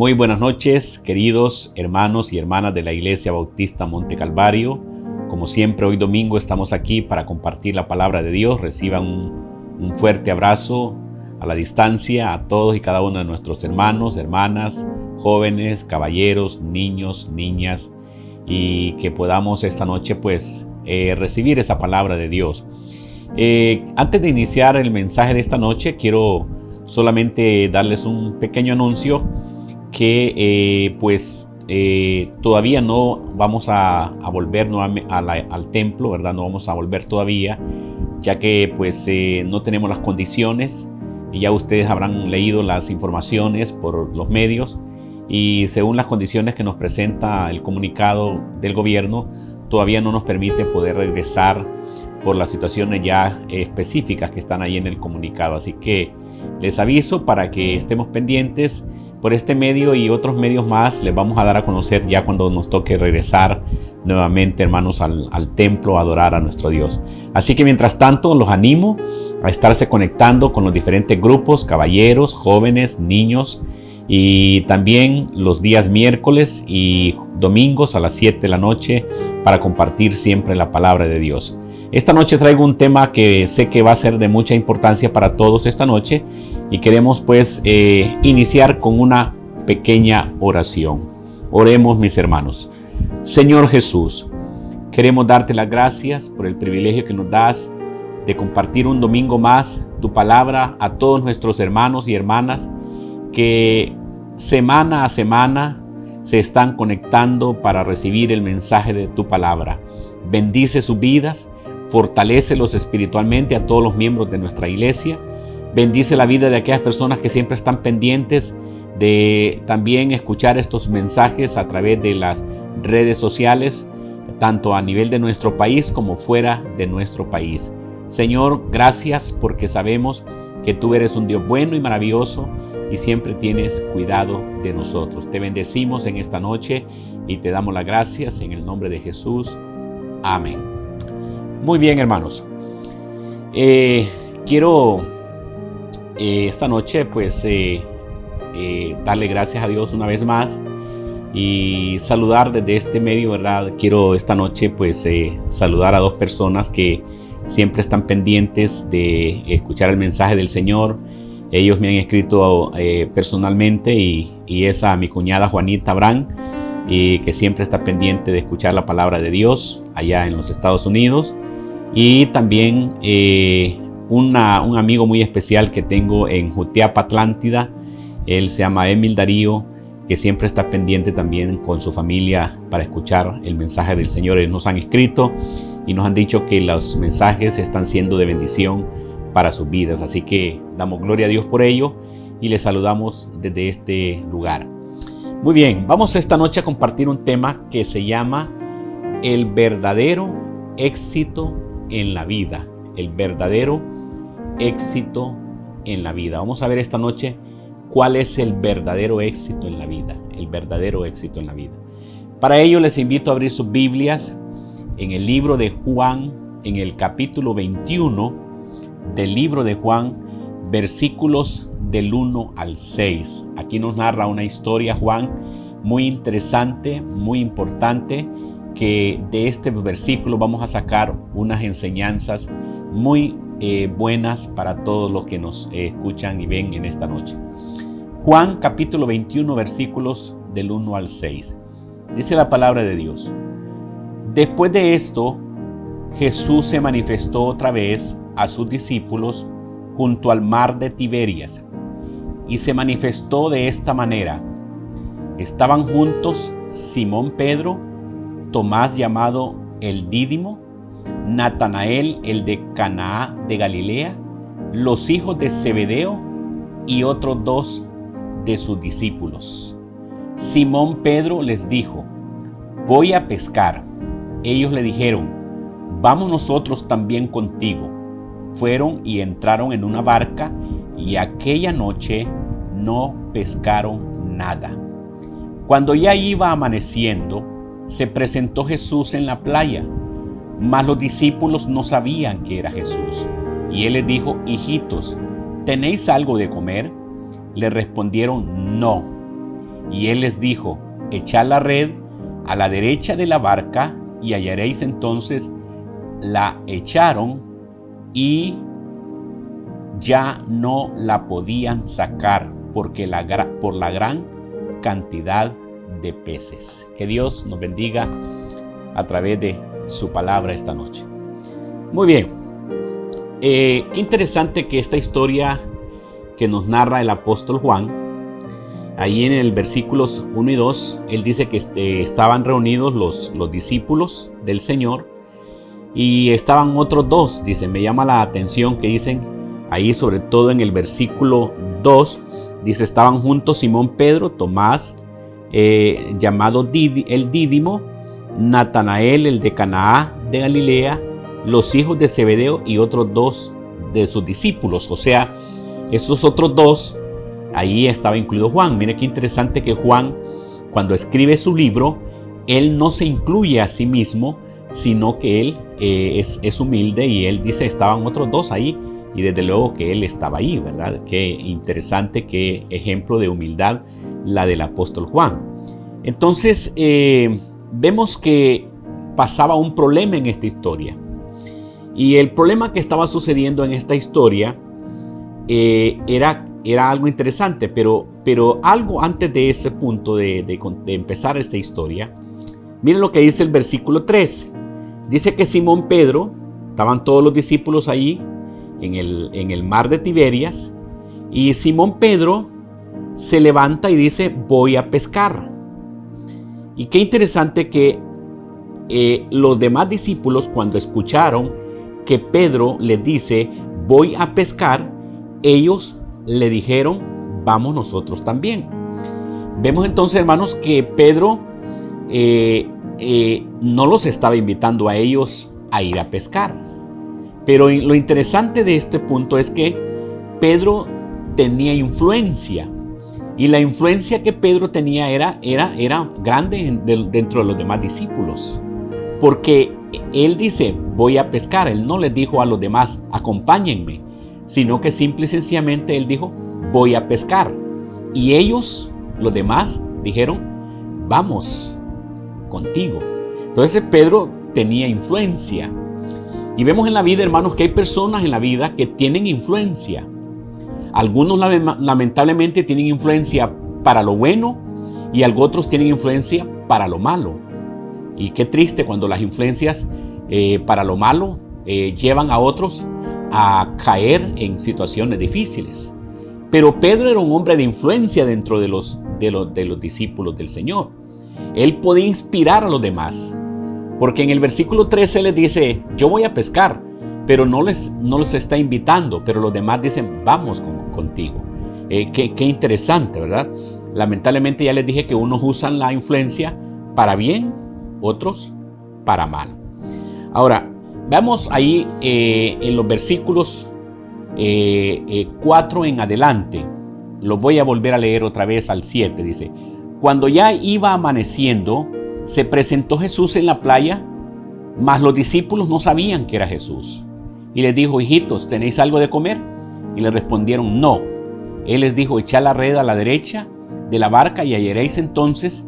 Muy buenas noches, queridos hermanos y hermanas de la Iglesia Bautista Monte Calvario. Como siempre, hoy domingo estamos aquí para compartir la palabra de Dios. Reciban un fuerte abrazo a la distancia a todos y cada uno de nuestros hermanos, hermanas, jóvenes, caballeros, niños, niñas, y que podamos esta noche recibir esa palabra de Dios. Antes de iniciar el mensaje de esta noche, quiero solamente darles un pequeño anuncio que todavía no vamos a volver nuevamente al templo, ¿verdad? No vamos a volver todavía, ya que no tenemos las condiciones, y ya ustedes habrán leído las informaciones por los medios, y según las condiciones que nos presenta el comunicado del gobierno, todavía no nos permite poder regresar por las situaciones ya específicas que están ahí en el comunicado. Así que les aviso para que estemos pendientes. Por este medio y otros medios más les vamos a dar a conocer ya cuando nos toque regresar nuevamente, hermanos, al templo a adorar a nuestro Dios. Así que mientras tanto los animo a estarse conectando con los diferentes grupos, caballeros, jóvenes, niños, y también los días miércoles y domingos a las 7 de la noche para compartir siempre la palabra de Dios. Esta noche traigo un tema que sé que va a ser de mucha importancia para todos esta noche, y queremos iniciar con una pequeña oración. Oremos, mis hermanos. Señor Jesús, queremos darte las gracias por el privilegio que nos das de compartir un domingo más tu palabra a todos nuestros hermanos y hermanas que semana a semana se están conectando para recibir el mensaje de tu palabra. Bendice sus vidas, fortalécelos espiritualmente a todos los miembros de nuestra iglesia. Bendice la vida de aquellas personas que siempre están pendientes de también escuchar estos mensajes a través de las redes sociales, tanto a nivel de nuestro país como fuera de nuestro país. Señor, gracias porque sabemos que tú eres un Dios bueno y maravilloso y siempre tienes cuidado de nosotros. Te bendecimos en esta noche y te damos las gracias en el nombre de Jesús. Amén. Muy bien, hermanos. Quiero esta noche darle gracias a Dios una vez más y saludar desde este medio, ¿verdad? Quiero esta noche saludar a dos personas que siempre están pendientes de escuchar el mensaje del Señor. Ellos me han escrito personalmente y es a mi cuñada Juanita Abraham, que siempre está pendiente de escuchar la palabra de Dios allá en los Estados Unidos, y también un amigo muy especial que tengo en Jutiapa, Atlántida. Él se llama Emil Darío, que siempre está pendiente también con su familia para escuchar el mensaje del Señor. Ellos nos han escrito y nos han dicho que los mensajes están siendo de bendición para sus vidas. Así que damos gloria a Dios por ello y les saludamos desde este lugar. Muy bien, vamos esta noche a compartir un tema que se llama el verdadero éxito en la vida. El verdadero éxito en la vida. Vamos a ver esta noche cuál es el verdadero éxito en la vida. El verdadero éxito en la vida. Para ello les invito a abrir sus Biblias en el libro de Juan, en el capítulo 21 del libro de Juan, versículos del 1 al 6. Aquí nos narra una historia, Juan, muy interesante, muy importante, que de este versículo vamos a sacar unas enseñanzas muy buenas para todos los que nos escuchan y ven en esta noche. Juan capítulo 21 versículos del 1 al 6. Dice la palabra de Dios: Después de esto, Jesús se manifestó otra vez a sus discípulos junto al mar de Tiberias, y se manifestó de esta manera. Estaban juntos Simón Pedro, Tomás llamado el Dídimo, Natanael el de Caná de Galilea, los hijos de Zebedeo y otros dos de sus discípulos. Simón Pedro les dijo: Voy a pescar. Ellos le dijeron: Vamos nosotros también contigo. Fueron y entraron en una barca, y aquella noche no pescaron nada. Cuando ya iba amaneciendo, se presentó Jesús en la playa, mas los discípulos no sabían que era Jesús. Y él les dijo: Hijitos, ¿tenéis algo de comer? Le respondieron: No. Y él les dijo: echad la red a la derecha de la barca y hallaréis. Entonces la echaron y ya no la podían sacar por la gran cantidad de peces. Que Dios nos bendiga a través de su palabra esta noche. Muy bien, qué interesante que esta historia que nos narra el apóstol Juan, ahí en el versículos 1 y 2, él dice que estaban reunidos los discípulos del Señor y estaban otros dos. Dice, me llama la atención que dicen ahí, sobre todo en el versículo 2, dice, estaban juntos Simón Pedro, Tomás, llamado el Dídimo, Natanael, el de Caná de Galilea, los hijos de Zebedeo y otros dos de sus discípulos. O sea, esos otros dos, ahí estaba incluido Juan. Mire qué interesante que Juan, cuando escribe su libro, él no se incluye a sí mismo, sino que él es humilde y él dice, estaban otros dos ahí, y desde luego que él estaba ahí, ¿verdad? Qué interesante, qué ejemplo de humildad la del apóstol Juan. Entonces, vemos que pasaba un problema en esta historia. Y el problema que estaba sucediendo en esta historia era algo interesante, pero algo antes de ese punto de empezar esta historia. Miren lo que dice el versículo 3. Dice que Simón Pedro, estaban todos los discípulos allí en el mar de Tiberias, y Simón Pedro se levanta y dice, voy a pescar. Y qué interesante que los demás discípulos, cuando escucharon que Pedro les dice, voy a pescar, ellos le dijeron, vamos nosotros también. Vemos entonces, hermanos, que Pedro no los estaba invitando a ellos a ir a pescar. Pero lo interesante de este punto es que Pedro tenía influencia. Y la influencia que Pedro tenía era grande dentro de los demás discípulos. Porque él dice, voy a pescar. Él no les dijo a los demás, acompáñenme, sino que simple y sencillamente él dijo, voy a pescar. Y ellos, los demás, dijeron, vamos contigo. Entonces Pedro tenía influencia. Y vemos en la vida, hermanos, que hay personas en la vida que tienen influencia. Algunos lamentablemente tienen influencia para lo bueno y otros tienen influencia para lo malo. Y qué triste cuando las influencias para lo malo llevan a otros a caer en situaciones difíciles. Pero Pedro era un hombre de influencia dentro de los discípulos del Señor. Él podía inspirar a los demás. Porque en el versículo 13 les dice, yo voy a pescar, pero no les está invitando, pero los demás dicen, vamos contigo. Qué interesante, ¿verdad? Lamentablemente ya les dije que unos usan la influencia para bien, otros para mal. Ahora, vamos ahí en los versículos 4 en adelante. Los voy a volver a leer otra vez al 7. Dice, cuando ya iba amaneciendo, se presentó Jesús en la playa, mas los discípulos no sabían que era Jesús. Y les dijo, hijitos, ¿tenéis algo de comer? Y le respondieron, no. Él les dijo, echad la red a la derecha de la barca y hallaréis entonces,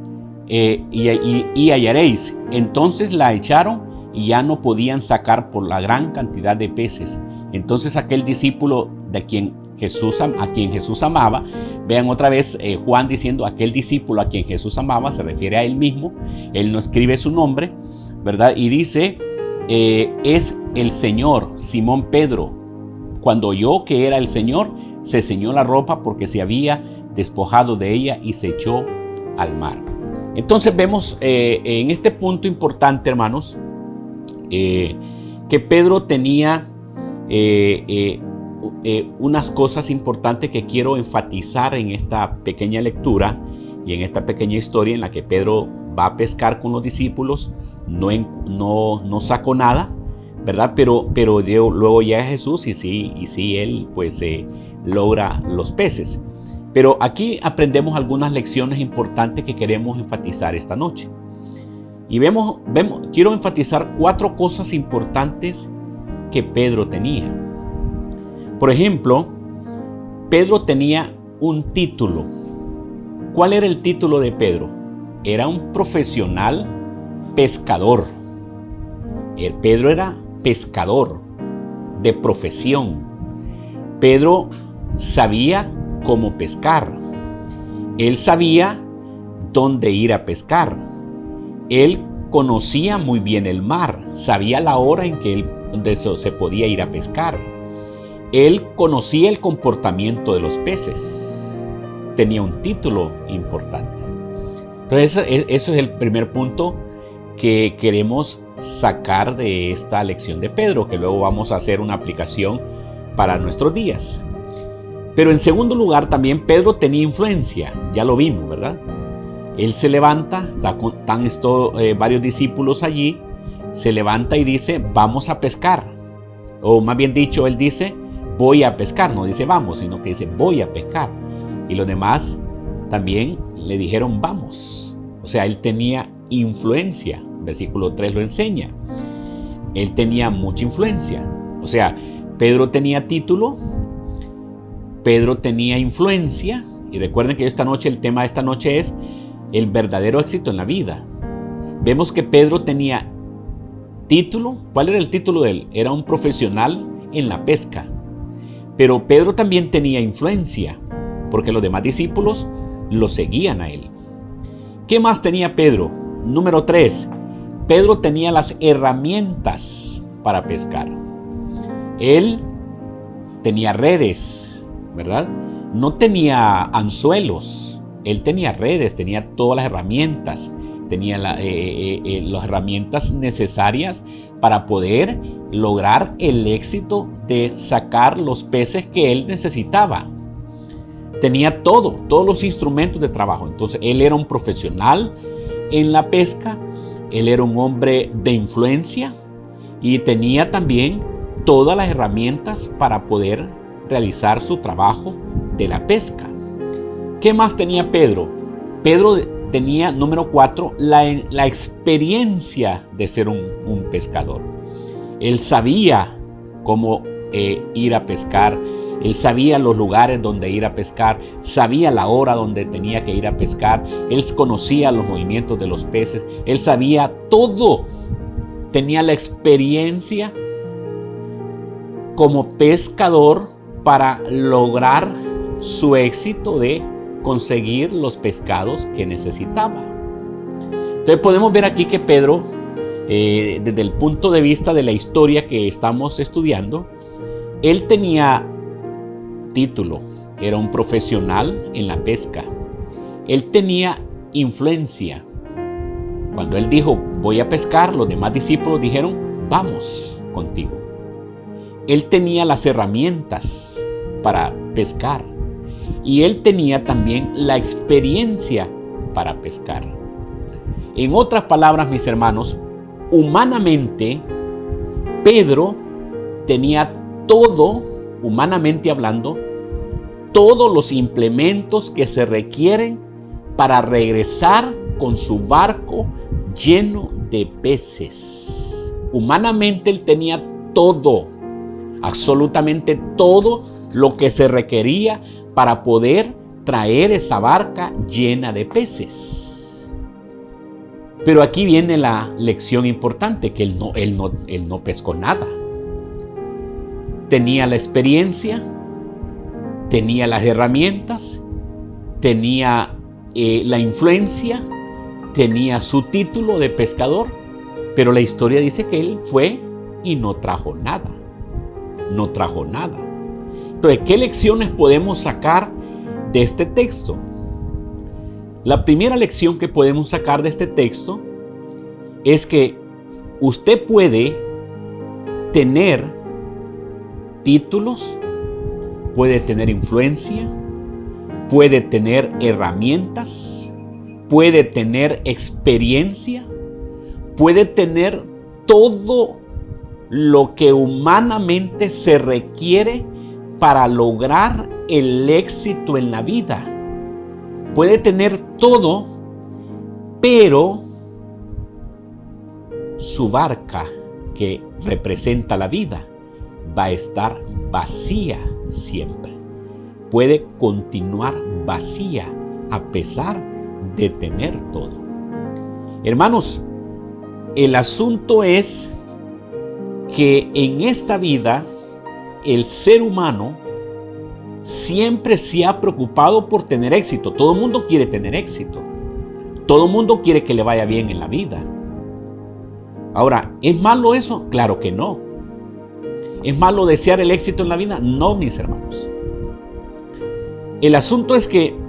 hallaréis. Entonces la echaron y ya no podían sacar por la gran cantidad de peces. Entonces aquel discípulo a quien Jesús amaba, vean otra vez Juan diciendo aquel discípulo a quien Jesús amaba, se refiere a él mismo, él no escribe su nombre, ¿verdad? Y dice, es el Señor. Simón Pedro, cuando oyó que era el Señor, se ceñó la ropa porque se había despojado de ella y se echó al mar. Entonces vemos en este punto importante, hermanos, que Pedro tenía unas cosas importantes que quiero enfatizar en esta pequeña lectura y en esta pequeña historia en la que Pedro va a pescar con los discípulos. No sacó nada, ¿verdad? Pero luego llega Jesús y sí él pues logra los peces. Pero aquí aprendemos algunas lecciones importantes que queremos enfatizar esta noche. Y quiero enfatizar 4 cosas importantes que Pedro tenía. Por ejemplo, Pedro tenía un título. ¿Cuál era el título de Pedro? Era un profesional pescador. Pedro era pescador de profesión. Pedro sabía cómo pescar. Él sabía dónde ir a pescar. Él conocía muy bien el mar, sabía la hora en que se podía ir a pescar. Él conocía el comportamiento de los peces. Tenía un título importante. Entonces, eso es el primer punto que queremos sacar de esta lección de Pedro, que luego vamos a hacer una aplicación para nuestros días. Pero en segundo lugar, también Pedro tenía influencia. Ya lo vimos, ¿verdad? Él se levanta, están varios discípulos allí, se levanta y dice, vamos a pescar. O más bien dicho, él dice, voy a pescar. No dice vamos, sino que dice, voy a pescar. Y los demás también le dijeron, vamos. O sea, él tenía influencia. Versículo 3 lo enseña. Él tenía mucha influencia. O sea, Pedro tenía título, Pedro tenía influencia. Y recuerden que esta noche, el tema de esta noche es el verdadero éxito en la vida. Vemos que Pedro tenía título. ¿Cuál era el título de él? Era un profesional en la pesca. Pero Pedro también tenía influencia, porque los demás discípulos lo seguían a él. ¿Qué más tenía Pedro? Número 3. Pedro tenía las herramientas para pescar. Él tenía redes, ¿verdad? No tenía anzuelos. Él tenía redes, tenía todas las herramientas. Tenía las herramientas necesarias para poder lograr el éxito de sacar los peces que él necesitaba. Tenía todos los instrumentos de trabajo. Entonces, él era un profesional en la pesca. Él era un hombre de influencia y tenía también todas las herramientas para poder realizar su trabajo de la pesca. ¿Qué más tenía Pedro? Pedro tenía, número 4, la experiencia de ser un pescador. Él sabía cómo ir a pescar. Él sabía los lugares donde ir a pescar, sabía la hora donde tenía que ir a pescar, él conocía los movimientos de los peces, él sabía todo. Tenía la experiencia como pescador para lograr su éxito de conseguir los pescados que necesitaba. Entonces podemos ver aquí que Pedro, desde el punto de vista de la historia que estamos estudiando, él tenía título, era un profesional en la pesca. Él tenía influencia. Cuando él dijo, voy a pescar, los demás discípulos dijeron, vamos contigo. Él tenía las herramientas para pescar y él tenía también la experiencia para pescar. En otras palabras, mis hermanos, humanamente, Pedro tenía todo, humanamente hablando, todos los implementos que se requieren para regresar con su barco lleno de peces. Humanamente él tenía todo, absolutamente todo lo que se requería para poder traer esa barca llena de peces. Pero aquí viene la lección importante, que él no pescó nada. Tenía la experiencia, tenía las herramientas, tenía la influencia, tenía su título de pescador, pero la historia dice que él fue y no trajo nada. No trajo nada. Entonces, ¿qué lecciones podemos sacar de este texto? La primera lección que podemos sacar de este texto es que usted puede tener títulos, puede tener influencia, puede tener herramientas, puede tener experiencia, puede tener todo lo que humanamente se requiere para lograr el éxito en la vida. Puede tener todo, pero su barca, que representa la vida, va a estar vacía siempre. Puede continuar vacía a pesar de tener todo. Hermanos, el asunto es que en esta vida el ser humano siempre se ha preocupado por tener éxito. Todo el mundo quiere tener éxito. Todo el mundo quiere que le vaya bien en la vida. Ahora, ¿es malo eso? Claro que no. ¿Es malo desear el éxito en la vida? No, mis hermanos. El asunto es que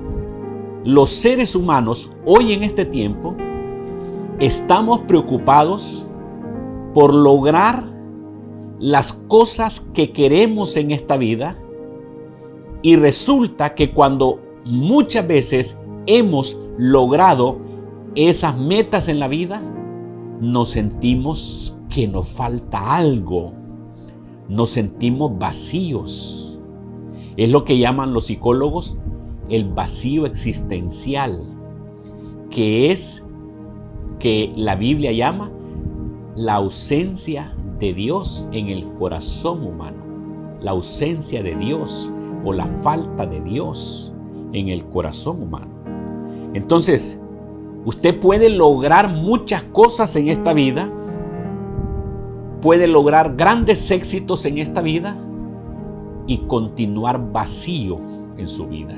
los seres humanos, hoy en este tiempo, estamos preocupados por lograr las cosas que queremos en esta vida, y resulta que cuando muchas veces hemos logrado esas metas en la vida, nos sentimos que nos falta algo, nos sentimos vacíos. Es lo que llaman los psicólogos el vacío existencial, que es que la Biblia llama la ausencia de Dios en el corazón humano, la ausencia de Dios o la falta de Dios en el corazón humano. Entonces, usted puede lograr muchas cosas en esta vida, puede lograr grandes éxitos en esta vida y continuar vacío en su vida,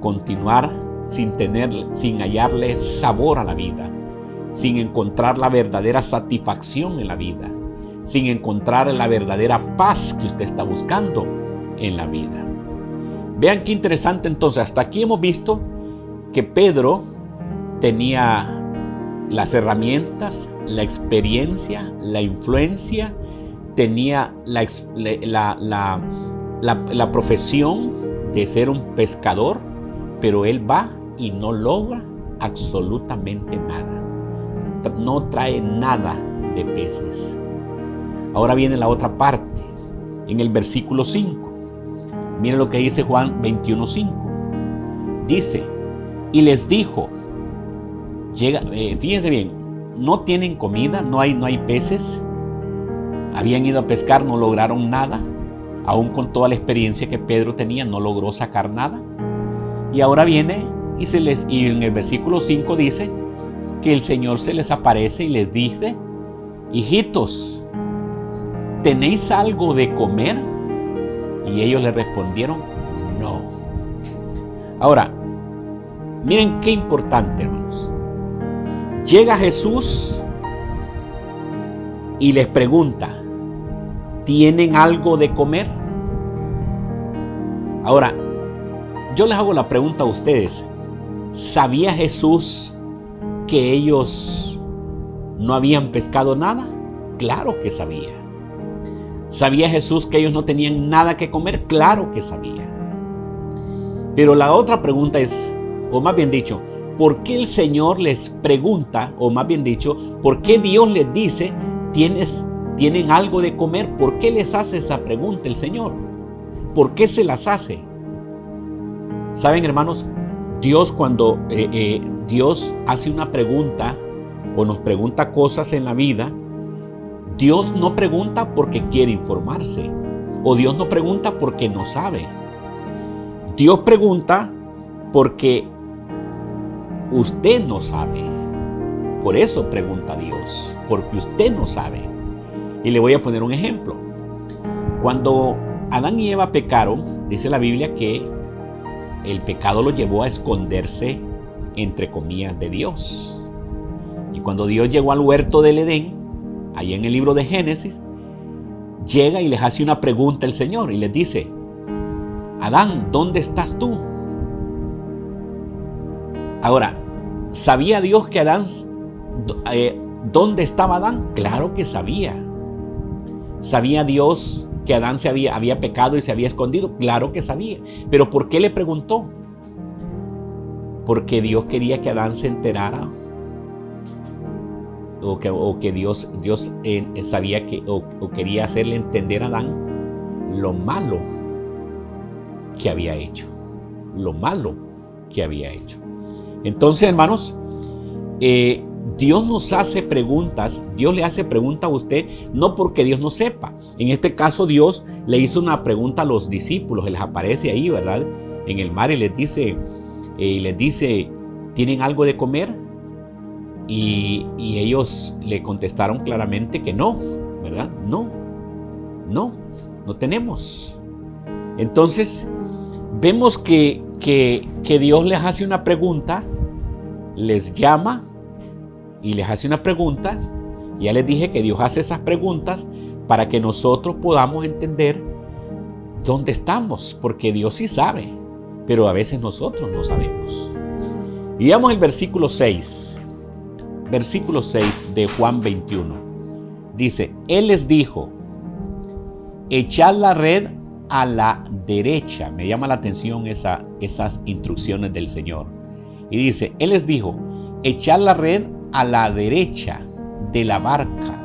continuar sin hallarle sabor a la vida, sin encontrar la verdadera satisfacción en la vida, sin encontrar la verdadera paz que usted está buscando en la vida. Vean qué interesante. Entonces, hasta aquí hemos visto que Pedro tenía las herramientas, la experiencia, la influencia, tenía la profesión de ser un pescador, pero él va y no logra absolutamente nada. No trae nada de peces. Ahora viene la otra parte, en el versículo 5. Miren lo que dice Juan 21:5. Dice, y les dijo, fíjense bien, no tienen comida, no hay peces. Habían ido a pescar, no lograron nada. Aún con toda la experiencia que Pedro tenía, no logró sacar nada. Y ahora viene y en el versículo 5 dice que el Señor se les aparece y les dice, hijitos, ¿tenéis algo de comer? Y ellos le respondieron, no. Ahora, miren qué importante, hermanos. Llega Jesús y les pregunta, ¿tienen algo de comer? Ahora, yo les hago la pregunta a ustedes. ¿Sabía Jesús que ellos no habían pescado nada? Claro que sabía. ¿Sabía Jesús que ellos no tenían nada que comer? Claro que sabía. Pero la otra pregunta es, o más bien dicho, ¿por qué el Señor les pregunta, o más bien dicho, por qué Dios les dice, ¿tienen algo de comer? ¿Por qué les hace esa pregunta el Señor? ¿Por qué se las hace? Saben, hermanos, Dios cuando Dios hace una pregunta o nos pregunta cosas en la vida, Dios no pregunta porque quiere informarse, o Dios no pregunta porque no sabe. Dios pregunta porque usted no sabe. Por eso pregunta Dios, porque usted no sabe. Y le voy a poner un ejemplo. Cuando Adán y Eva pecaron, dice la Biblia que el pecado lo llevó a esconderse, entre comillas, de Dios. Y cuando Dios llegó al huerto del Edén, ahí en el libro de Génesis, llega y les hace una pregunta el Señor y les dice, Adán, ¿dónde estás tú? Ahora, ¿sabía Dios que Adán, dónde estaba Adán? Claro que sabía. ¿Sabía Dios que Adán había pecado y se había escondido? Claro que sabía. ¿Pero por qué le preguntó? Porque Dios quería que Adán se enterara, o que Dios sabía que, o quería hacerle entender a Adán lo malo que había hecho. Lo malo que había hecho. Entonces, hermanos, Dios nos hace preguntas, Dios le hace preguntas a usted, no porque Dios no sepa. En este caso, Dios le hizo una pregunta a los discípulos, les aparece ahí, ¿verdad? En el mar y les dice, y les dice, ¿tienen algo de comer? Y ellos le contestaron claramente que no, ¿verdad? No tenemos. Entonces, vemos que Dios les hace una pregunta, les llama y les hace una pregunta. Ya les dije que Dios hace esas preguntas para que nosotros podamos entender dónde estamos, porque Dios sí sabe, pero a veces nosotros no sabemos. Y veamos el versículo 6. Versículo 6 de Juan 21. Dice, Él les dijo, echad la red a la derecha. Me llama la atención esas instrucciones del Señor. Y dice, Él les dijo, echad la red a la derecha de la barca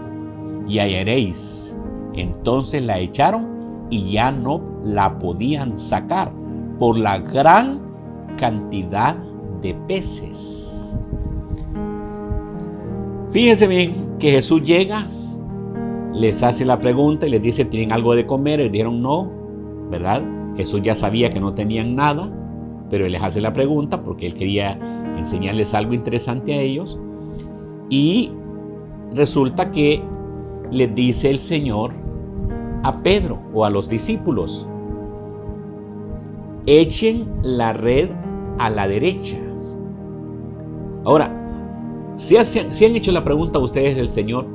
y hallaréis. Entonces la echaron y ya no la podían sacar por la gran cantidad de peces. Fíjense bien que Jesús llega, les hace la pregunta y les dice, ¿tienen algo de comer? Y dijeron no, ¿verdad? Jesús ya sabía que no tenían nada, pero Él les hace la pregunta porque Él quería enseñarles algo interesante a ellos. Y resulta que les dice el Señor a Pedro o a los discípulos, echen la red a la derecha. Ahora, si han hecho la pregunta a ustedes del Señor,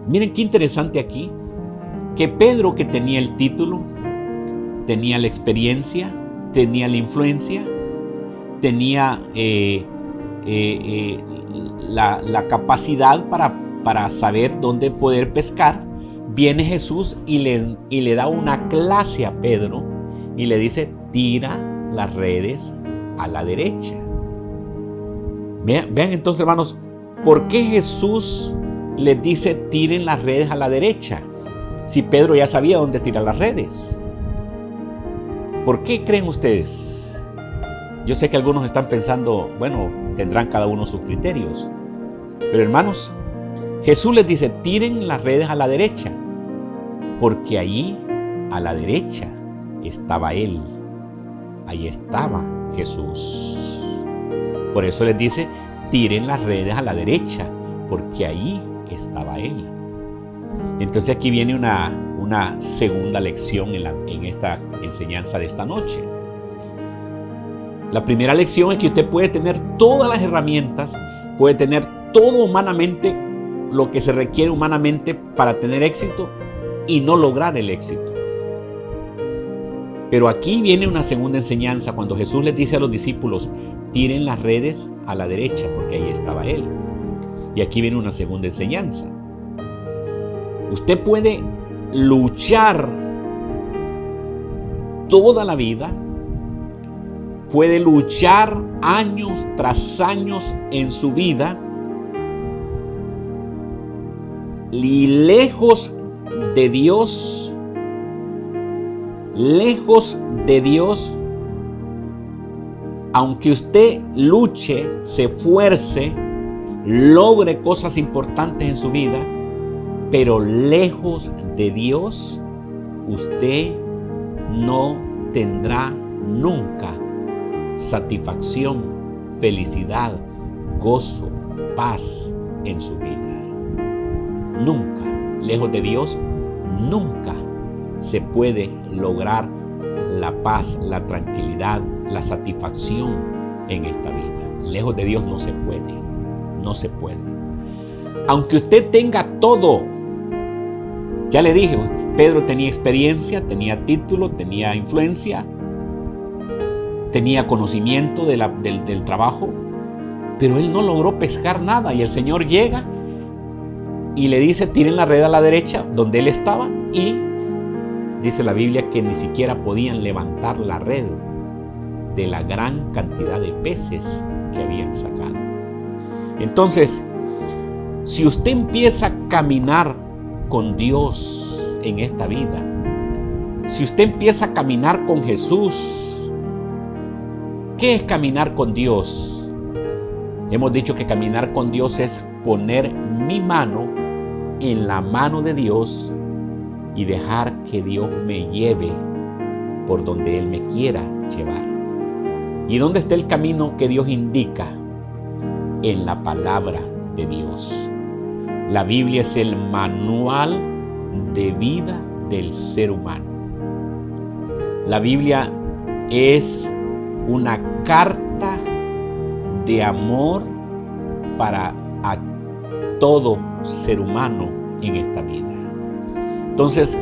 miren qué interesante aquí, que Pedro, que tenía el título, tenía la experiencia, tenía la influencia, tenía la capacidad para saber dónde poder pescar, viene Jesús y le da una clase a Pedro y le dice, tira las redes a la derecha. Vean entonces, hermanos, ¿por qué Jesús les dice tiren las redes a la derecha? Si Pedro ya sabía dónde tirar las redes. ¿Por qué creen ustedes? Yo sé que algunos están pensando, bueno, tendrán cada uno sus criterios. Pero hermanos, Jesús les dice, tiren las redes a la derecha. Porque allí, a la derecha, estaba Él. Ahí estaba Jesús. Por eso les dice, tiren las redes a la derecha, porque ahí estaba Él. Entonces aquí viene una segunda lección en esta enseñanza de esta noche. La primera lección es que usted puede tener todas las herramientas, puede tener todo humanamente, lo que se requiere humanamente para tener éxito y no lograr el éxito. Pero aquí viene una segunda enseñanza cuando Jesús les dice a los discípulos, tiren las redes a la derecha, porque ahí estaba Él. Y aquí viene una segunda enseñanza. Usted puede luchar toda la vida, puede luchar años tras años en su vida, y lejos de Dios, aunque usted luche, se esfuerce, logre cosas importantes en su vida, pero lejos de Dios, usted no tendrá nunca satisfacción, felicidad, gozo, paz en su vida. Nunca, lejos de Dios, nunca se puede lograr la paz, la tranquilidad, la satisfacción en esta vida. Lejos de Dios no se puede, no se puede. Aunque usted tenga todo, ya le dije, Pedro tenía experiencia, tenía título, tenía influencia, tenía conocimiento del trabajo, pero él no logró pescar nada y el Señor llega y le dice, tiren la red a la derecha donde él estaba y dice la Biblia que ni siquiera podían levantar la red de la gran cantidad de peces que habían sacado. Entonces, si usted empieza a caminar con Dios en esta vida, si usted empieza a caminar con Jesús, ¿qué es caminar con Dios? Hemos dicho que caminar con Dios es poner mi mano en la mano de Dios y dejar que Dios me lleve por donde Él me quiera llevar. ¿Y dónde está el camino que Dios indica? En la palabra de Dios. La Biblia es el manual de vida del ser humano. La Biblia es una carta de amor para a todo ser humano en esta vida. Entonces,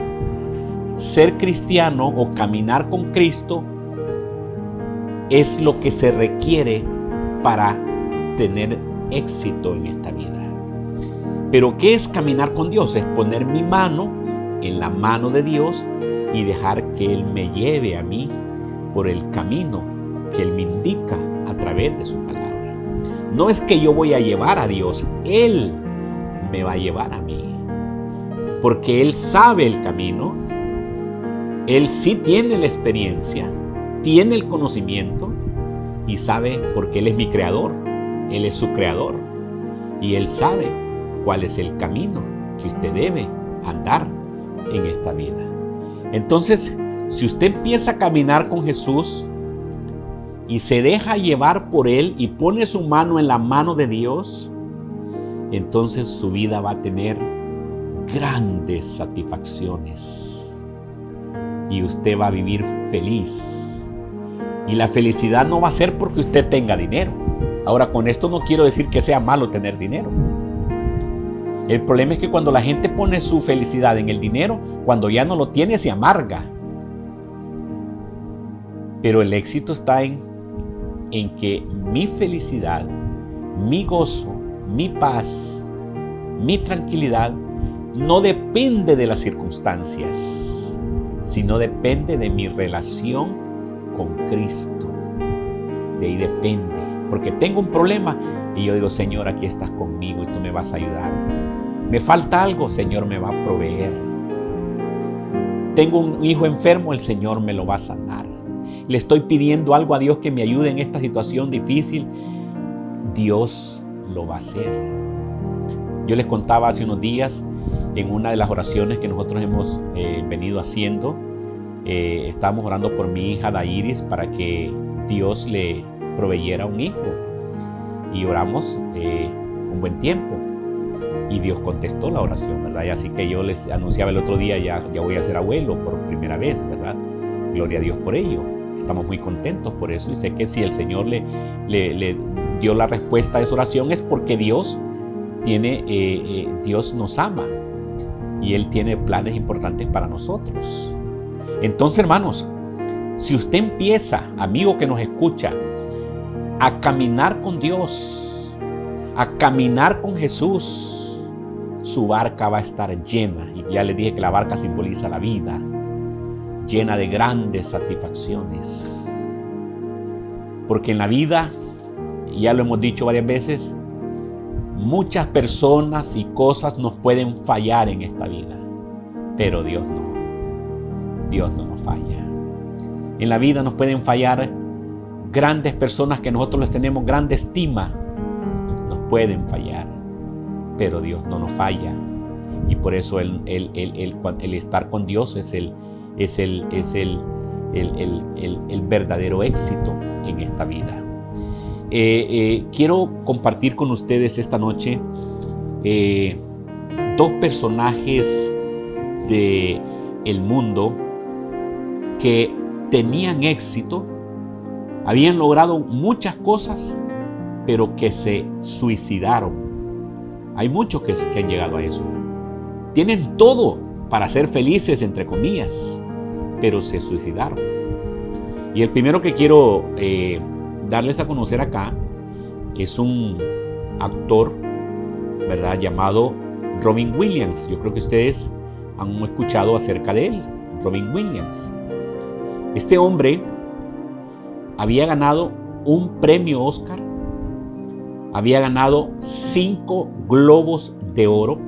ser cristiano o caminar con Cristo es lo que se requiere para tener éxito en esta vida. Pero ¿qué es caminar con Dios? Es poner mi mano en la mano de Dios y dejar que Él me lleve a mí por el camino que Él me indica a través de su palabra. No es que yo voy a llevar a Dios, Él me va a llevar a mí. Porque Él sabe el camino, Él sí tiene la experiencia, tiene el conocimiento y sabe porque Él es mi creador, Él es su creador y Él sabe cuál es el camino que usted debe andar en esta vida. Entonces, si usted empieza a caminar con Jesús y se deja llevar por Él y pone su mano en la mano de Dios, entonces su vida va a tener grandes satisfacciones y usted va a vivir feliz. Y la felicidad no va a ser porque usted tenga dinero. Ahora, con esto no quiero decir que sea malo tener dinero. El problema es que cuando la gente pone su felicidad en el dinero, cuando ya no lo tiene, se amarga. Pero el éxito está en que mi felicidad, mi gozo, mi paz, mi tranquilidad no depende de las circunstancias, sino depende de mi relación con Cristo. De ahí depende. Porque tengo un problema y yo digo, Señor, aquí estás conmigo y tú me vas a ayudar. Me falta algo, Señor me va a proveer. Tengo un hijo enfermo, el Señor me lo va a sanar. Le estoy pidiendo algo a Dios que me ayude en esta situación difícil. Dios lo va a hacer. Yo les contaba hace unos días en una de las oraciones que nosotros hemos venido haciendo. Estábamos orando por mi hija Dairis para que Dios le proveyera un hijo. Y oramos un buen tiempo. Y Dios contestó la oración, ¿verdad? Y así que yo les anunciaba el otro día, ya voy a ser abuelo por primera vez, ¿verdad? Gloria a Dios por ello. Estamos muy contentos por eso. Y sé que si el Señor le dio la respuesta a esa oración es porque Dios nos ama. Y Él tiene planes importantes para nosotros. Entonces, hermanos, si usted empieza, amigo que nos escucha, a caminar con Dios, a caminar con Jesús, su barca va a estar llena. Y ya les dije que la barca simboliza la vida, llena de grandes satisfacciones. Porque en la vida, ya lo hemos dicho varias veces, muchas personas y cosas nos pueden fallar en esta vida, pero Dios no. Dios no nos falla. En la vida nos pueden fallar grandes personas que nosotros les tenemos grande estima. Nos pueden fallar, pero Dios no nos falla. Y por eso el estar con Dios es el verdadero éxito en esta vida. Quiero compartir con ustedes esta noche dos personajes del mundo que tenían éxito, habían logrado muchas cosas, pero que se suicidaron. Hay muchos que han llegado a eso. Tienen todo para ser felices, entre comillas, pero se suicidaron. Y el primero que quiero darles a conocer acá es un actor, ¿verdad?, llamado Robin Williams. Yo creo que ustedes han escuchado acerca de él, Robin Williams. Este hombre había ganado un premio Oscar, había ganado 5 Globos de Oro,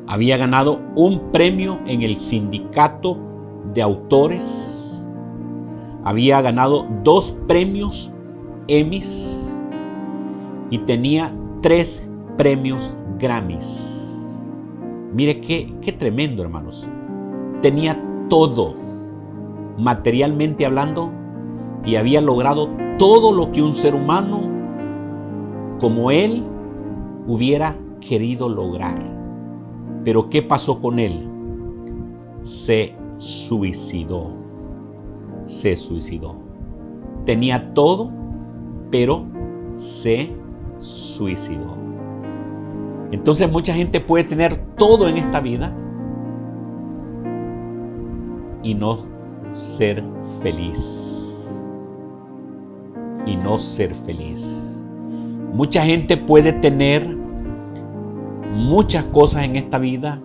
había ganado un premio en el sindicato de autores, había ganado 2 premios Emmys y tenía 3 premios Grammys. Mire qué tremendo, hermanos. Tenía todo, materialmente hablando, y había logrado todo lo que un ser humano como él hubiera querido lograr. Pero ¿qué pasó con él? Se suicidó. Se suicidó. Tenía todo, pero se suicidó. Entonces mucha gente puede tener todo en esta vida y no ser feliz. Y no ser feliz. Mucha gente puede tener muchas cosas en esta vida,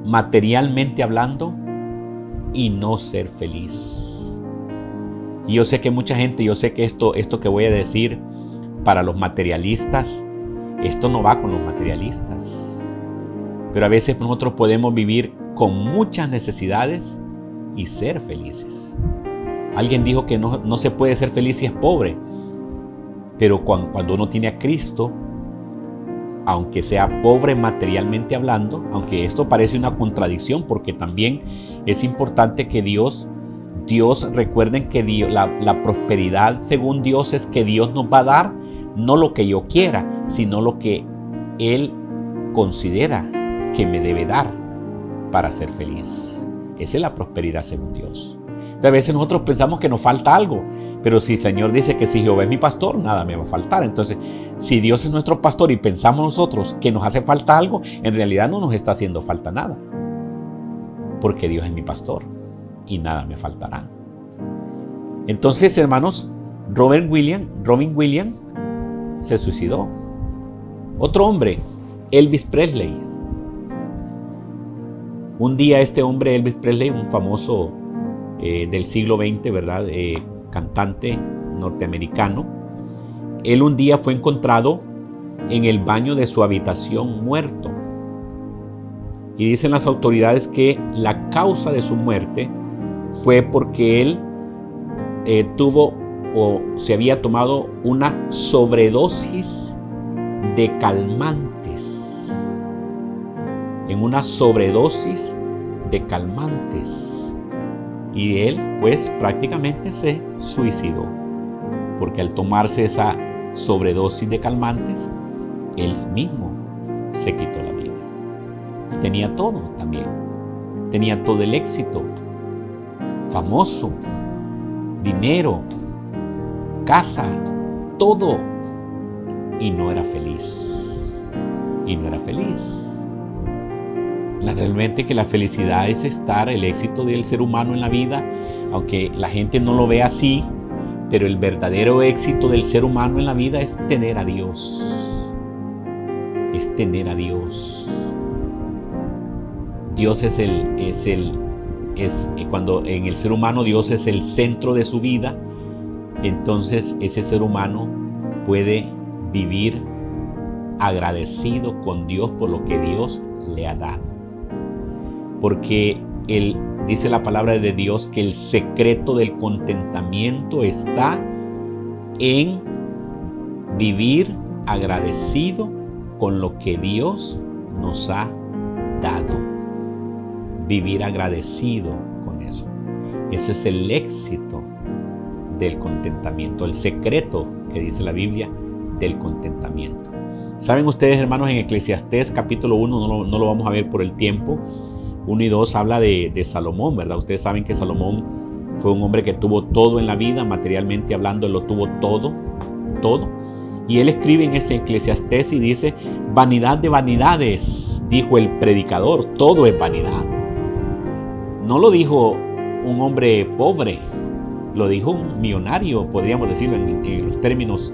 materialmente hablando, y no ser feliz. Y yo sé que mucha gente, yo sé que esto que voy a decir para los materialistas, esto no va con los materialistas. Pero a veces nosotros podemos vivir con muchas necesidades y ser felices. Alguien dijo que no se puede ser feliz si es pobre. Pero cuando uno tiene a Cristo, aunque sea pobre materialmente hablando, aunque esto parece una contradicción, porque también es importante que Dios, recuerden que la prosperidad según Dios es que Dios nos va a dar no lo que yo quiera, sino lo que Él considera que me debe dar para ser feliz. Esa es la prosperidad según Dios. A veces nosotros pensamos que nos falta algo, pero si el Señor dice que si Jehová es mi pastor, nada me va a faltar. Entonces, si Dios es nuestro pastor y pensamos nosotros que nos hace falta algo, en realidad no nos está haciendo falta nada, porque Dios es mi pastor y nada me faltará. Entonces, hermanos, Robin Williams se suicidó. Otro hombre, Elvis Presley. Un día este hombre, Elvis Presley, un famoso del siglo XX, ¿verdad? Cantante norteamericano. Él un día fue encontrado en el baño de su habitación muerto. Y dicen las autoridades que la causa de su muerte fue porque él tuvo o se había tomado una sobredosis de calmantes. En una sobredosis de calmantes. Y él pues prácticamente se suicidó, porque al tomarse esa sobredosis de calmantes, él mismo se quitó la vida. Y tenía todo también. Tenía todo el éxito, famoso, dinero, casa, todo. Y no era feliz. Y no era feliz. Realmente que la felicidad es el éxito del ser humano en la vida, aunque la gente no lo ve así, pero el verdadero éxito del ser humano en la vida es tener a Dios. Es tener a Dios. Dios cuando en el ser humano Dios es el centro de su vida, entonces ese ser humano puede vivir agradecido con Dios por lo que Dios le ha dado. Porque dice la palabra de Dios que el secreto del contentamiento está en vivir agradecido con lo que Dios nos ha dado. Vivir agradecido con eso. Eso es el éxito del contentamiento, el secreto que dice la Biblia del contentamiento. Saben ustedes, hermanos, en Eclesiastés capítulo 1, no lo vamos a ver por el tiempo, 1 y 2 habla de Salomón, ¿verdad? Ustedes saben que Salomón fue un hombre que tuvo todo en la vida, materialmente hablando, él lo tuvo todo. Y él escribe en ese Eclesiastés y dice: vanidad de vanidades, dijo el predicador, todo es vanidad. No lo dijo un hombre pobre, lo dijo un millonario, podríamos decirlo en los términos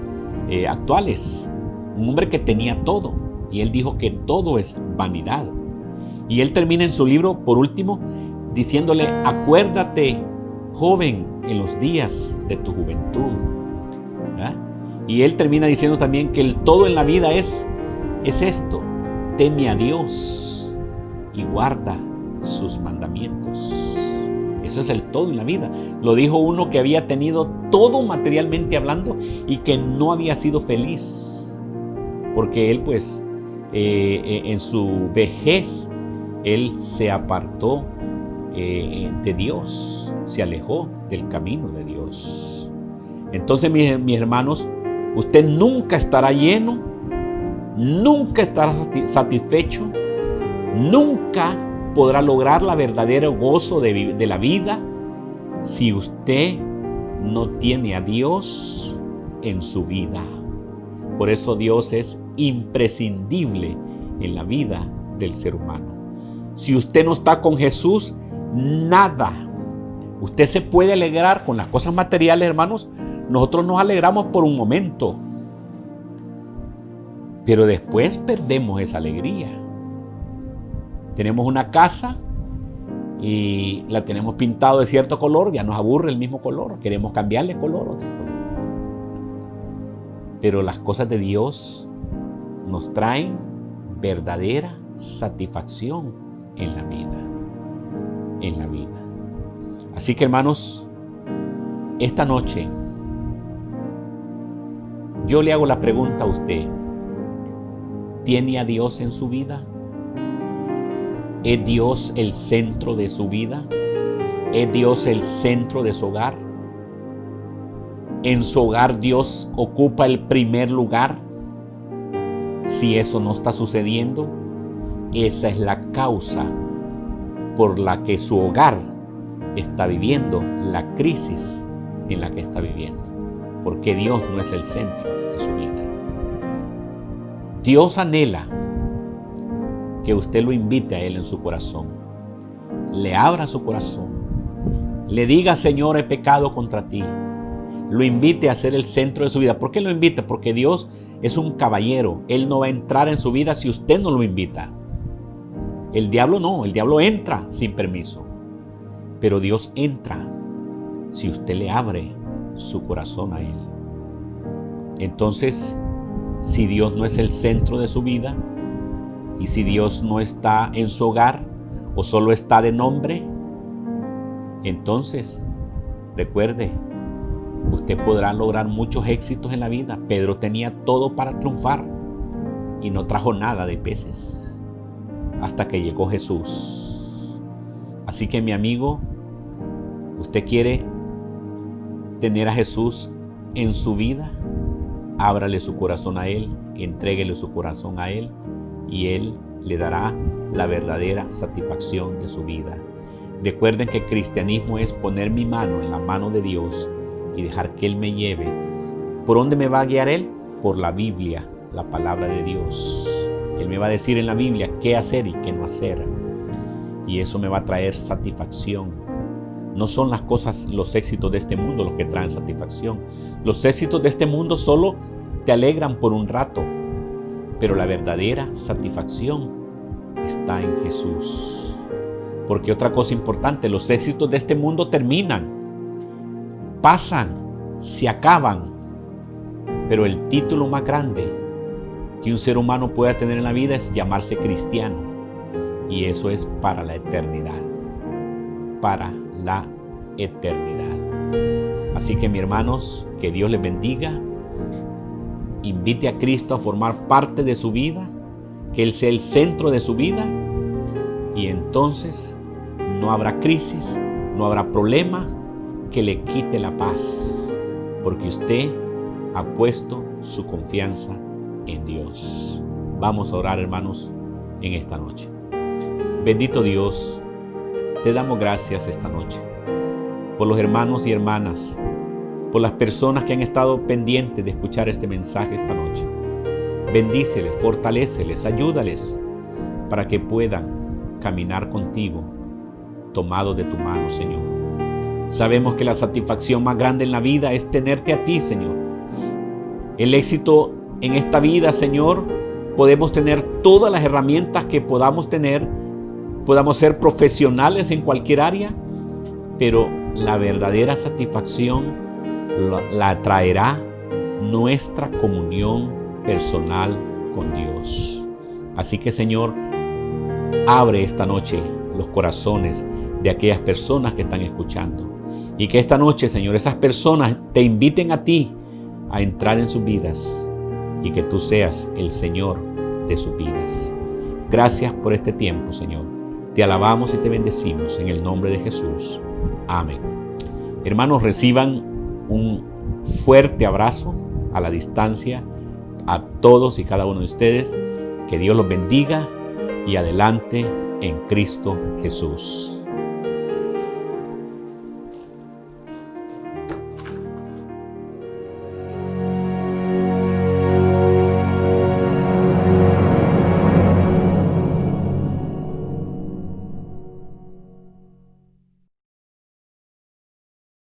actuales. Un hombre que tenía todo, y él dijo que todo es vanidad. Y él termina en su libro, por último, diciéndole: acuérdate, joven, en los días de tu juventud. ¿verdad? Y él termina diciendo también que el todo en la vida es esto: teme a Dios y guarda sus mandamientos. Eso es el todo en la vida. Lo dijo uno que había tenido todo materialmente hablando y que no había sido feliz, porque él pues en su vejez él se apartó de Dios, se alejó del camino de Dios. Entonces, mis hermanos, usted nunca estará lleno, nunca estará satisfecho, nunca podrá lograr la verdadero gozo de la vida si usted no tiene a Dios en su vida. Por eso Dios es imprescindible en la vida del ser humano. Si usted no está con Jesús, nada. Usted se puede alegrar con las cosas materiales, hermanos. Nosotros nos alegramos por un momento, pero después perdemos esa alegría. Tenemos una casa y la tenemos pintado de cierto color, ya nos aburre el mismo color, queremos cambiarle color, otro color. Pero las cosas de Dios nos traen verdadera satisfacción en la vida. Así que, hermanos, esta noche yo le hago la pregunta a usted: ¿tiene a Dios en su vida? ¿Es Dios el centro de su vida? ¿Es Dios el centro de su hogar? ¿En su hogar Dios ocupa el primer lugar? Si eso no está sucediendo, esa es la causa por la que su hogar está viviendo la crisis en la que está viviendo, porque Dios no es el centro de su vida. Dios anhela que usted lo invite a Él en su corazón, le abra su corazón, le diga: Señor, he pecado contra ti. Lo invite a ser el centro de su vida. ¿Por qué lo invita? Porque Dios es un caballero. Él no va a entrar en su vida si usted no lo invita. El diablo no, el diablo entra sin permiso. Pero Dios entra si usted le abre su corazón a Él. Entonces, si Dios no es el centro de su vida, y si Dios no está en su hogar o solo está de nombre, entonces, recuerde, usted podrá lograr muchos éxitos en la vida. Pedro tenía todo para triunfar y no trajo nada de peces hasta que llegó Jesús. Así que, mi amigo, usted quiere tener a Jesús en su vida, ábrale su corazón a Él, entréguele su corazón a Él y Él le dará la verdadera satisfacción de su vida. Recuerden que el cristianismo es poner mi mano en la mano de Dios y dejar que Él me lleve. ¿Por dónde me va a guiar Él? Por la Biblia, la palabra de Dios. Él me va a decir en la Biblia qué hacer y qué no hacer. Y eso me va a traer satisfacción. No son las cosas, los éxitos de este mundo los que traen satisfacción. Los éxitos de este mundo solo te alegran por un rato, pero la verdadera satisfacción está en Jesús. Porque otra cosa importante, los éxitos de este mundo terminan, pasan, se acaban, pero el título más grande que un ser humano pueda tener en la vida es llamarse cristiano, y eso es para la eternidad, para la eternidad. Así que, mis hermanos, que Dios les bendiga. Invite a Cristo a formar parte de su vida, que Él sea el centro de su vida, y entonces no habrá crisis, no habrá problema que le quite la paz, porque usted ha puesto su confianza en Dios. Vamos a orar, hermanos, en esta noche. Bendito Dios, te damos gracias esta noche por los hermanos y hermanas, por las personas que han estado pendientes de escuchar este mensaje esta noche. Bendíceles, fortaléceles, ayúdales para que puedan caminar contigo, tomados de tu mano, Señor. Sabemos que la satisfacción más grande en la vida es tenerte a ti, Señor. El éxito en esta vida, Señor, podemos tener todas las herramientas que podamos tener, podamos ser profesionales en cualquier área, pero la verdadera satisfacción la traerá nuestra comunión personal con Dios. Así que, Señor, abre esta noche los corazones de aquellas personas que están escuchando, y que esta noche, Señor, esas personas te inviten a ti a entrar en sus vidas y que tú seas el Señor de sus vidas. Gracias por este tiempo, Señor. Te alabamos y te bendecimos en el nombre de Jesús. Amén. Hermanos, reciban un fuerte abrazo a la distancia a todos y cada uno de ustedes. Que Dios los bendiga y adelante en Cristo Jesús.